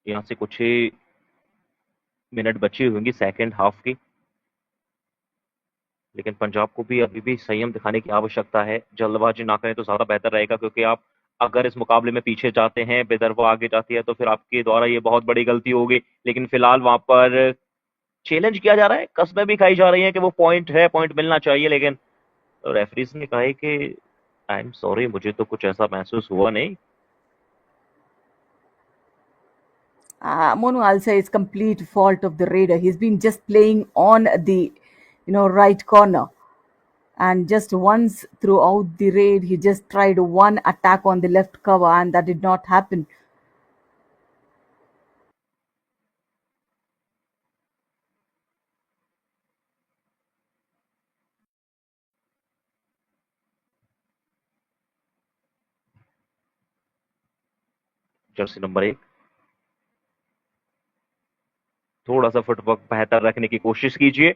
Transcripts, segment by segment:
यहाँ से कुछ ही मिनट बची होंगी सेकंड हाफ की, लेकिन पंजाब को भी अभी भी संयम दिखाने की आवश्यकता है। जल्दबाजी ना करें तो ज़्यादा बेहतर रहेगा, क्योंकि आप अगर इस मुकाबले में पीछे जाते हैं, विदर्भा आगे जाती है, तो फिर आपके द्वारा ये बहुत बड़ी गलती होगी। लेकिन फिलहाल वहां पर चैलेंज किया जा रहा है, कस्में भी खाई जा रही हैं कि वो पॉइंट है, पॉइंट मिलना चाहिए, लेकिन रेफरीज ने कहा है कि आई एम सॉरी, मुझे तो कुछ ऐसा महसूस हुआ नहीं। Monu, I'll say it's complete fault of the Raider. He's been just playing on the, right corner. And just once throughout the raid, he just tried one attack on the left cover, and that did not happen. Jersey number 1 थोड़ा सा footwork बेहतर रखने की कोशिश कीजिए।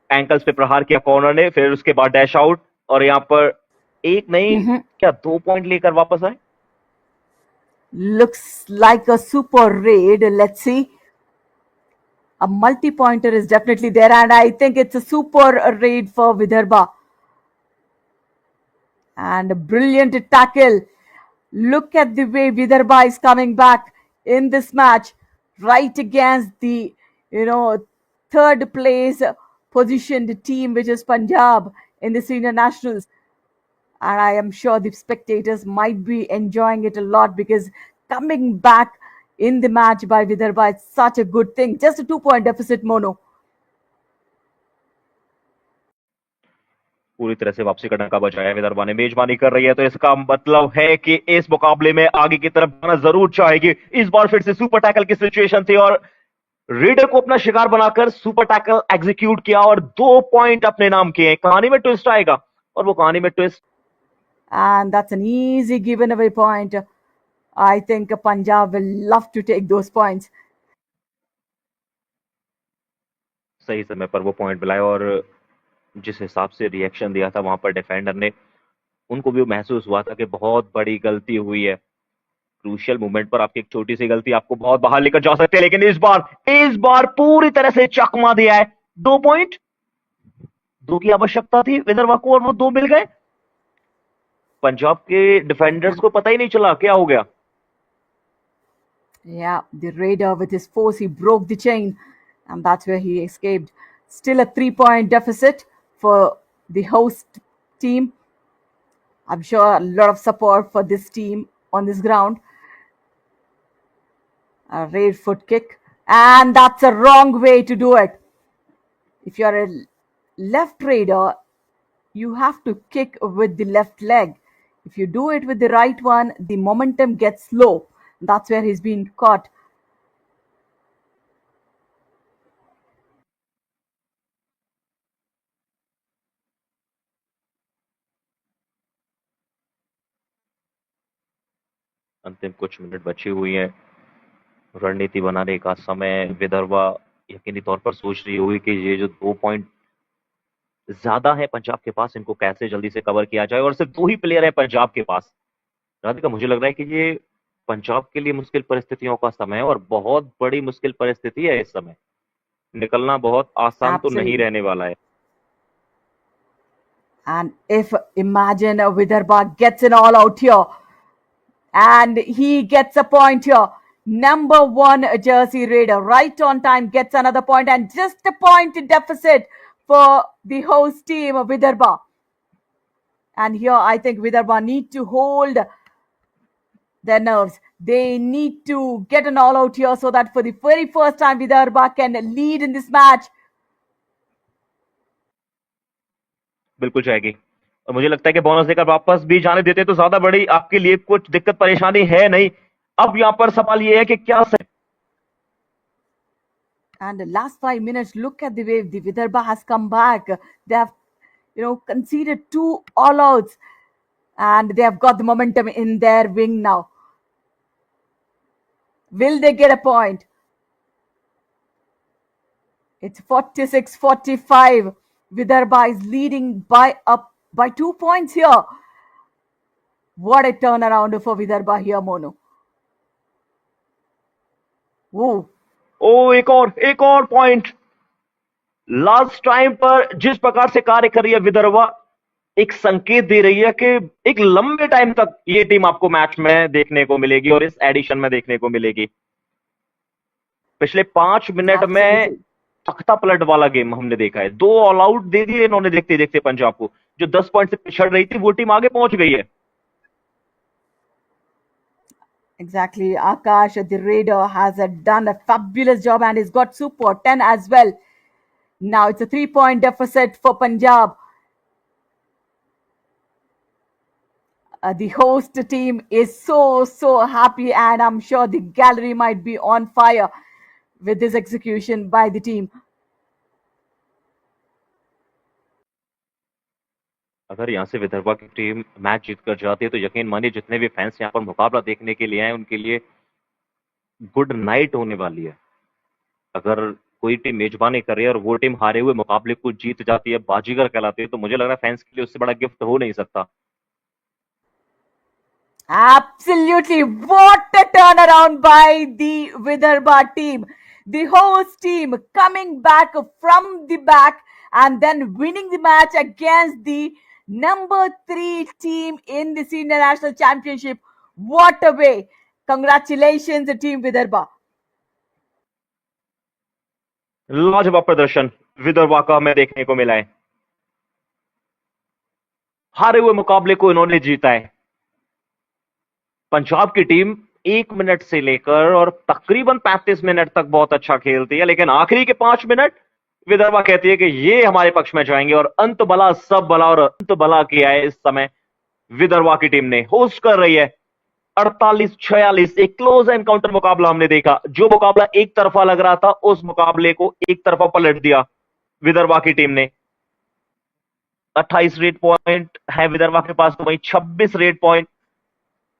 Ankles पे प्रहार किया कॉर्नर ने, फिर उसके बाद डैश आउट, और यहाँ पर एक नहीं, क्या 2 पॉइंट लेकर वापस आए। Looks like a super raid. Let's see. A multi-pointer is definitely there, and I think it's a super raid for Vidarbha. And a brilliant tackle. Look at the way Vidarbha is coming back in this match, right against the, third place positioned team, which is Punjab in the senior nationals. And I am sure the spectators might be enjoying it a lot, because coming back in the match by Vidarbha is such a good thing. Just a 2 point deficit, Mono. पूरी तरह से वापसी का डंका बजाया विदर्भा ने, मेजबानी कर रही है, तो इसका मतलब है कि इस मुकाबले में आगे की तरफ जाना जरूर चाहेगी। इस बार फिर से सुपर टैकल की सिचुएशन थी, और रेडर को अपना शिकार बनाकर सुपर टैकल एग्जीक्यूट किया और 2 पॉइंट अपने नाम किए। कहानी में ट्विस्ट आएगा, और वो कहानी में twist, And that's an easy given away point. I think Punjab will love to take those points. सही समय पर वो पॉइंट मिलाया, और जिस हिसाब से रिएक्शन दिया था वहां पर डिफेंडर ने, उनको भी महसूस हुआ था कि बहुत बड़ी गलती हुई है। क्रूशियल मोमेंट पर आपकी एक छोटी सी गलती आपको बहुत बाहर लेकर जा सकती है, लेकिन इस बार पूरी तरह से चकमा दिया है। 2 पॉइंट, 2 की आवश्यकता थी विदर्भा को, और वो 2 मिल गए। पंजाब के डिफेंडर्स को पता ही नहीं चला क्या हो गया। Yeah, the Raider with his force, he broke the chain, and that's where he escaped. Still a 3 point deficit for the host team. I'm sure a lot of support for this team on this ground. A raid foot kick, and that's a wrong way to do it. If you're a left raider, you have to kick with the left leg. If you do it with the right one, the momentum gets low. That's where he's been caught. अंतिम कुछ minute बची हुई हैं, रणनीति बनाने का समय। विदर्भा यकीनी तौर पर सोच रही होगी कि ये जो 2 पॉइंट ज्यादा है पंजाब के पास, इनको कैसे जल्दी से कवर किया जाए, और सिर्फ 2 ही प्लेयर है पंजाब के पास। राधिका, मुझे लग रहा है कि ये पंजाब के लिए मुश्किल परिस्थितियों का समय है, और बहुत बड़ी मुश्किल परिस्थिति है इस समय। निकलना बहुत आसान तो नहीं Absolutely. रहने वाला है। And if imagine Vidarbha gets an all out here, and he gets a point here. Number 1 Jersey Raider, right on time, gets another point, and just a point deficit for the host team Vidarbha. And here I think Vidarbha need to hold their nerves. They need to get an all out here, so that for the very first time Vidarbha can lead in this match. बिल्कुल जाएगी, और मुझे लगता है कि bonus देकर वापस भी जाने देते तो ज्यादा बड़ी आपके लिए कुछ दिक्कत परेशानी है नहीं। अब यहाँ पर सवाल ये है कि क्या And the last 5 minutes, look at the way the Vidarbha has come back. They have, conceded 2 all outs, and they have got the momentum in their wing now. Will they get a point? It's 46-45. Vidarbha is leading by 2 points here. What a turnaround for Vidarbha here, Mono. Ooh. ओ एक और point. Last time पर जिस प्रकार से कार्य कर रही है विदर्भा, एक संकेत दे रही है कि एक लंबे टाइम तक ये टीम आपको मैच में देखने को मिलेगी और इस एडिशन में देखने को मिलेगी। पिछले 5 मिनट में Absolutely. तख्ता पलट वाला गेम हमने देखा है। 2 ऑल आउट दे दिए इन्होंने देखते देखते पंजाब को। जो 10 पॉइंट से पिछड़ रही थी वो टीम आगे पहुंच गई है। Exactly. Akash, the Raider, has done a fabulous job and he's got super 10 as well. Now it's a 3 point deficit for Punjab. The host team is so happy, and I'm sure the gallery might be on fire with this execution by the team. अगर यहाँ से विदर्भा की team match जीत कर जाती है तो यकीन मानिए जितने भी फैंस यहाँ पर मुकाबला देखने के लिए आए उनके लिए गुड नाइट होने वाली है। अगर कोई टीम मेजबानी कर रही है और वो टीम हारे हुए मुकाबले को जीत जाती है, बाजीगर कहलाती है, तो मुझे लग रहा है फैंस के लिए उससे बड़ा गिफ्ट हो नहीं सकता। Absolutely. What a turnaround by the Vidarbha team. The host team coming back from the back and then winning the match against the number 3 team in the Senior National Championship. What a way. Congratulations, Team Vidarbha. लाजवाब प्रदर्शन विदर्भा का हमें देखने को मिला है। हारे हुए मुकाबले को इन्होंने जीता है। पंजाब की टीम 1 मिनट से लेकर और तकरीबन 35 मिनट तक बहुत अच्छा खेलती है, लेकिन आखिरी के 5 मिनट विदर्भा कहती है कि ये हमारे पक्ष में जाएंगे और अंत भला सब भला और अंत भला किया है। इस समय विदर्भा की टीम ने होस्ट कर रही है 48-46 एक क्लोज एनकाउंटर मुकाबला हमने देखा। जो मुकाबला एक तरफा लग रहा था उस मुकाबले को एक तरफा पलट दिया विदर्भा की टीम ने। 28 रेड पॉइंट है विदर्भा के पास, तो वहीं 26 रेड पॉइंट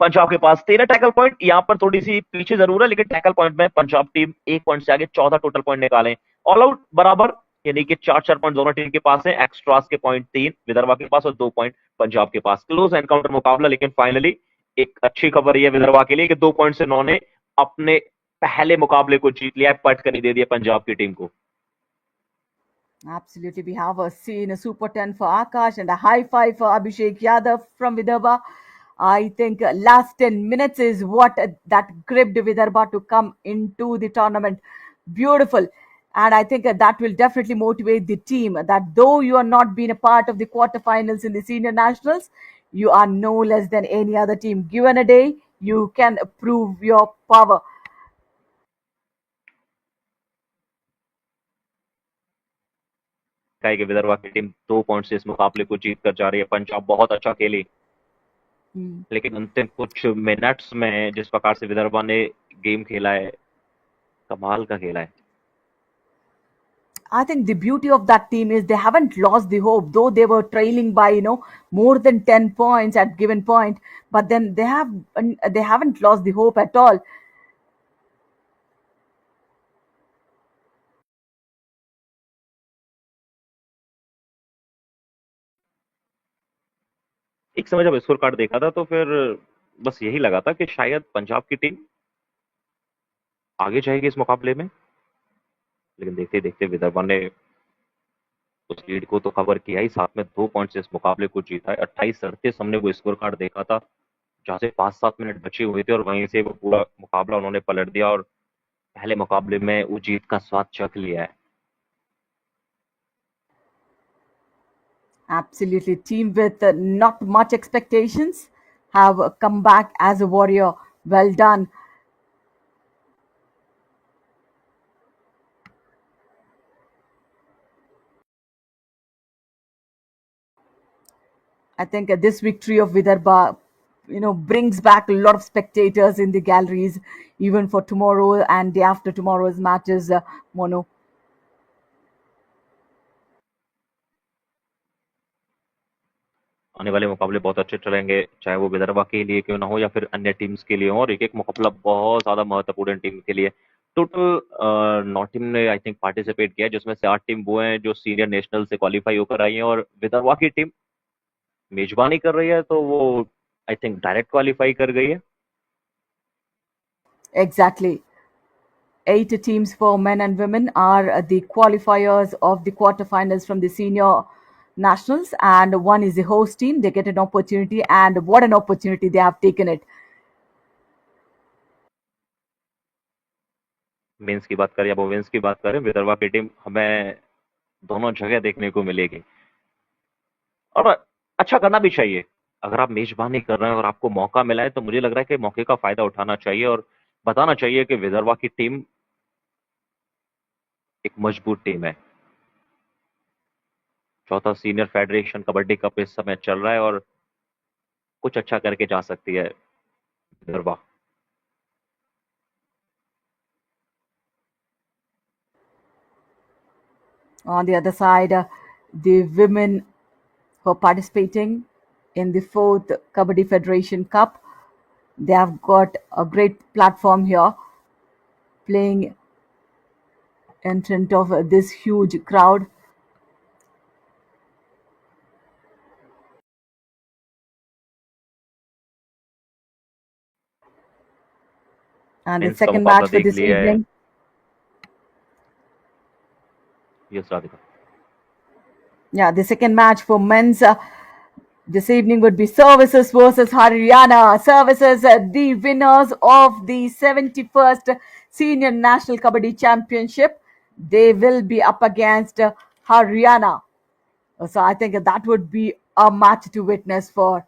पंजाब के पास। 13 टैकल पॉइंट, यहां पर थोड़ी सी पीछे जरूर है, लेकिन टैकल पॉइंट में पंजाब टीम 1 पॉइंट से आगे, 14 टोटल पॉइंट निकाले। ऑल आउट बराबर, यानी कि 4-4 पॉइंट दोनों टीम के पास है। एक्स्ट्रास के पॉइंट 3 विदर्भा के पास और 2 पॉइंट पंजाब के पास। क्लोज एनकाउंटर मुकाबला, लेकिन फाइनली एक अच्छी खबर यह विदर्भा के लिए कि 2 पॉइंट से इन्होंने अपने पहले मुकाबले को जीत लिया, पट कर दे दिया पंजाब की टीम को। Absolutely. We have seen a super 10 for Akash and a high five for Abhishek Yadav from Vidarbha. I think last 10 minutes is what that gripped Vidarbha to come into the tournament. Beautiful. And I think that will definitely motivate the team that though you are not being a part of the quarterfinals in the senior nationals, you are no less than any other team. Given a day, you can prove your power. कि विदर्भा की team 2 point से इस मुकाबले को जीत कर जा रही है। पंजाब बहुत अच्छा खेली, लेकिन अंतिम कुछ मिनट्स में जिस प्रकार से विदर्भा ने गेम खेला है, कमाल का खेला है। I think the beauty of that team is they haven't lost the hope, though they were trailing by more than 10 points at given point. But then they haven't lost the hope at all. एक समय जब score card देखा था तो फिर बस यही लगा था कि शायद पंजाब की टीम आगे जाएगी इस मुकाबले में, लेकिन देखते देखते विदर्भा ने उस लीड को तो कवर किया ही, साथ में 2 पॉइंट से इस मुकाबले को जीता है। 28-38 हमने वो स्कोर कार्ड देखा था, जहां से 5-7 मिनट बचे हुए थे और वहीं से वो पूरा मुकाबला उन्होंने पलट दिया और पहले मुकाबले में वो जीत का स्वाद चख लिया है। Absolutely. Team with not much expectations have come back as a warrior. Well done. I think this victory of Vidarbha, brings back a lot of spectators in the galleries, even for tomorrow and day after tomorrow's matches, Mono. आने वाले मुकाबले बहुत अच्छे चलेंगे, चाहे वो विदर्भा के लिए क्यों ना हो या फिर अन्य टीम्स के लिए हो, और एक-एक मुकाबला बहुत ज़्यादा महत्वपूर्ण टीम के लिए। टोटल 9 टीम ने आई थिंक पार्टिसिपेट किया है, जिसमें से 8 टीम वो हैं जो सीनियर नेशनल से क्वालीफाई होकर आई हैं और विदर्भा की टीम मेजबानी कर रही है, तो वो आई थिंक डायरेक्ट क्वालीफाई कर गई है। Exactly. 8 teams for men and women are the qualifiers of the quarterfinals from the senior nationals, and one is the host team. They get an opportunity, and what an opportunity they have taken it. Men's की बात करें या women's की बात करें, विदर्भा की team हमें दोनों जगह देखने को मिलेगी। और अच्छा करना भी चाहिए। अगर आप मेजबानी कर रहे हैं और आपको मौका मिला है, तो मुझे लग रहा है कि मौके का फायदा उठाना चाहिए और बताना चाहिए कि विदर्भा की टीम एक मजबूत टीम है। चौथा सीनियर फेडरेशन कबड्डी कप इस समय चल रहा है और कुछ अच्छा करके जा सकती है Vidarbha. On the other side, the women who are participating in the 4th Kabaddi Federation Cup, they have got a great platform here, playing in front of this huge crowd. And the men's का second मुकाबला match for देख this लिया है। evening. Yes Radhika. Yeah, the second match for men's this evening would be Services versus Haryana. Services, the winners of the 71st Senior National Kabaddi Championship. They will be up against Haryana. So I think that would be a match to witness for.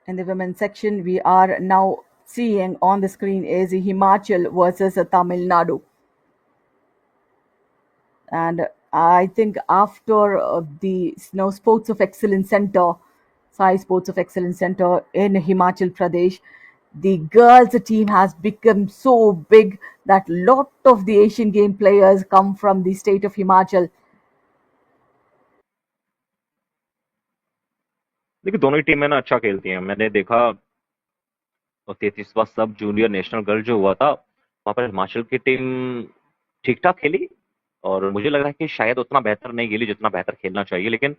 In the women's section, we are now seeing on the screen is Himachal versus Tamil Nadu. And I think after the Sports of Excellence Center, Sai Sports of Excellence Center in Himachal Pradesh, the girls team has become so big that lot of the Asian Game players come from the state of Himachal. देखिए दोनों ही टीमें ना अच्छा खेलती हैं। मैंने देखा 33वां सब जूनियर नेशनल गर्ल जो हुआ था, वहां पर हिमाचल की टीम ठीक ठाक खेली और मुझे लग रहा है कि शायद उतना बेहतर नहीं खेली जितना बेहतर खेलना चाहिए, लेकिन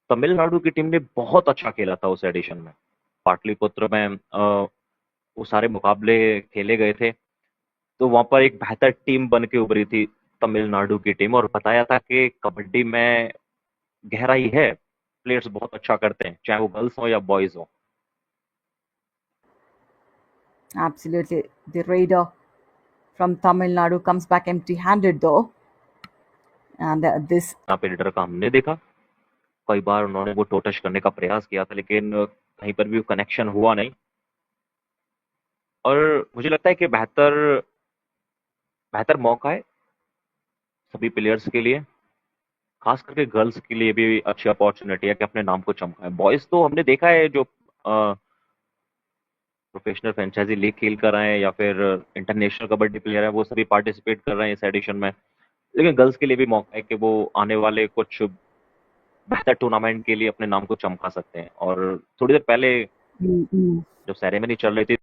तमिलनाडु की टीम ने बहुत अच्छा खेला था उस एडिशन में। पाटलिपुत्र में वो सारे मुकाबले खेले गए थे, तो वहां पर एक बेहतर टीम बन के उभरी थी तमिलनाडु की टीम और बताया था कि कबड्डी में गहराई है, प्लेयर्स बहुत अच्छा करते हैं, चाहे वो गर्ल्स हो या बॉयज हो। Absolutely. The Raider from Tamil Nadu comes back empty handed though. And this. यहाँ पे लीडर का हमने देखा, कई बार उन्होंने वो टो टच करने का प्रयास किया था, लेकिन कहीं पर भी कनेक्शन हुआ नहीं। और मुझे लगता है कि बेहतर बेहतर मौका है सभी प्लेयर्स के लिए, खास करके गर्ल्स के लिए भी अच्छी अपॉर्चुनिटी है कि अपने नाम को चमकाएं। बॉयज तो हमने देखा है जो प्रोफेशनल फ्रेंचाइजी लीग खेल कर रहे हैं या फिर इंटरनेशनल कबड्डी प्लेयर है, वो सभी पार्टिसिपेट कर रहे हैं इस एडिशन में। लेकिन गर्ल्स के लिए भी मौका है कि वो आने वाले कुछ बेहतर टूर्नामेंट के लिए अपने नाम को चमका सकते हैं। और थोड़ी देर पहले Mm-hmm. जो सेरेमनी चल रही थी